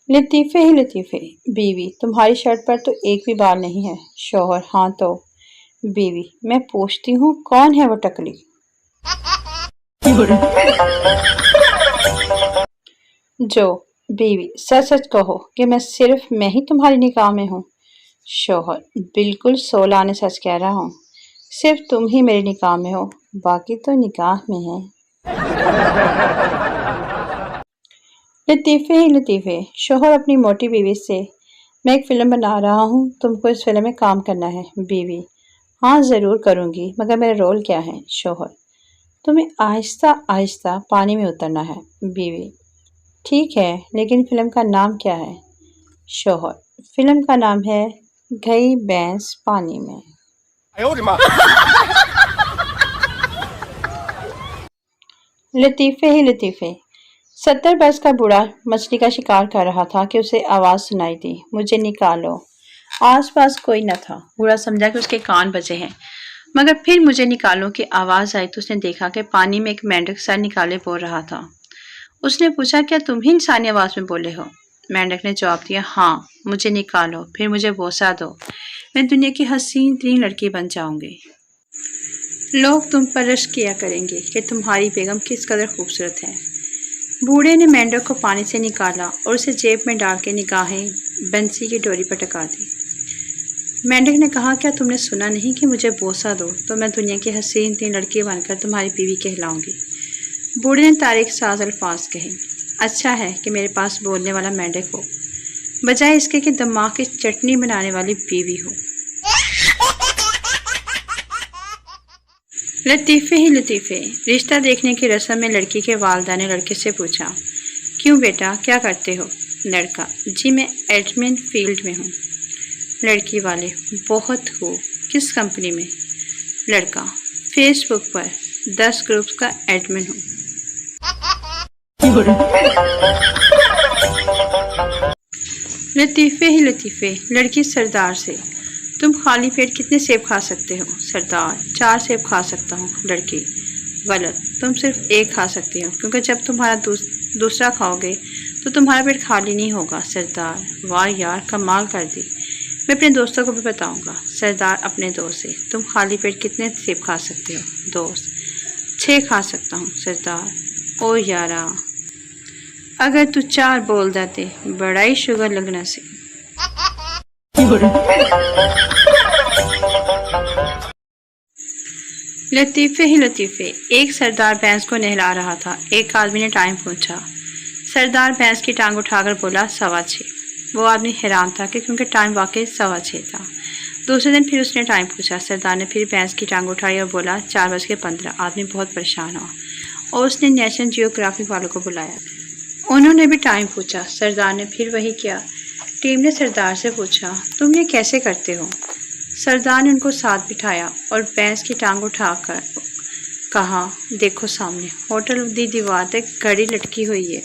लतीफ़े ही लतीफ़े। बीवी, तुम्हारी शर्ट पर तो एक भी बाल नहीं है। शौहर, हाँ तो। बीवी, मैं पूछती हूँ कौन है वो टकली। जो। बीवी, सच सच कहो कि मैं ही तुम्हारी निगाह में हूँ। शौहर, बिल्कुल 16 आने सच कह रहा हूँ। सिर्फ तुम ही मेरी निगाह में हो, बाकी तो निगाह में है। लतीफ़े ही लतीफ़े। शौहर अपनी मोटी बीवी से, मैं एक फ़िल्म बना रहा हूँ, तुमको इस फिल्म में काम करना है। बीवी, हाँ ज़रूर करूँगी, मगर मेरा रोल क्या है। शौहर, तुम्हें आहिस्ता आहिस्ता पानी में उतरना है। बीवी, ठीक है, लेकिन फिल्म का नाम क्या है। शौहर, फिल्म का नाम है गई भैंस पानी में। लतीफ़े ही लतीफ़े। 70 बरस का बूढ़ा मछली का शिकार कर रहा था कि उसे आवाज़ सुनाई दी, मुझे निकालो। आसपास कोई न था। बूढ़ा समझा कि उसके कान बजे हैं, मगर फिर मुझे निकालो की आवाज़ आई तो उसने देखा कि पानी में एक मेंढक सर निकाले बोल रहा था। उसने पूछा, क्या तुम ही इंसानी आवाज़ में बोले हो। मेंढक ने जवाब दिया, हाँ, मुझे निकालो, फिर मुझे बोसा दो, मैं दुनिया की हसीन तरीन लड़की बन जाऊंगी। लोग तुम पर रश्क किया करेंगे कि तुम्हारी बेगम किस कदर खूबसूरत है। बूढ़े ने मेंढक को पानी से निकाला और उसे जेब में डाल के निगाहें बंसी की डोरी पर टिका दी। मेंढक ने कहा, क्या तुमने सुना नहीं कि मुझे बोसा दो तो मैं दुनिया की हसीन तरीन लड़की बनकर तुम्हारी बीवी कहलाऊंगी। बूढ़े ने तारीख साज अल्फाज कहे, अच्छा है कि मेरे पास बोलने वाला मेंढक हो, बजाय इसके कि दिमाग की चटनी बनाने वाली बीवी हो। लतीफ़े ही लतीफ़े। रिश्ता देखने की रस्म में लड़की के वालिदा ने लड़के से पूछा, क्यों बेटा, क्या करते हो। लड़का, जी मैं एडमिन फील्ड में हूँ। लड़की वाले, बहुत हो, किस कंपनी में। लड़का, फेसबुक पर 10 ग्रुप्स का एडमिन हूँ। लतीफ़े ही लतीफ़े। लड़की सरदार से, तुम खाली पेट कितने सेब खा सकते हो। सरदार, 4 सेब खा सकता हूँ। लड़की, गलत, तुम सिर्फ 1 खा सकती हो, क्योंकि जब तुम्हारा दूसरा खाओगे तो तुम्हारा पेट खाली नहीं होगा। सरदार, वाह यार, कमाल कर दी, मैं अपने दोस्तों को भी बताऊंगा। सरदार अपने दोस्त से, तुम खाली पेट कितने सेब खा सकते हो। दोस्त, 6 खा सकता हूँ। सरदार, ओ यारा, अगर तू 4 बोल देते, बड़ा ही शुगर लगना से। लतीफ़े ही लतीफ़े। एक सरदार भैंस को नहला रहा था। एक आदमी ने टाइम पूछा। सरदार भैंस की टांग उठाकर बोला, 6:15। वो आदमी हैरान था कि क्योंकि टाइम वाकई 6:15 था। दूसरे दिन फिर उसने टाइम पूछा। सरदार ने फिर भैंस की टांग उठाई और बोला, 4:15। आदमी बहुत परेशान हुआ और उसने नेशनल जियोग्राफिक वालों को बुलाया। उन्होंने भी टाइम पूछा। सरदार ने फिर वही किया। टीम ने सरदार से पूछा, तुम ये कैसे करते हो। सरदार ने उनको साथ बिठाया और भैंस की टांग उठाकर कहा, देखो सामने होटल दी दीवार तक घड़ी लटकी हुई है।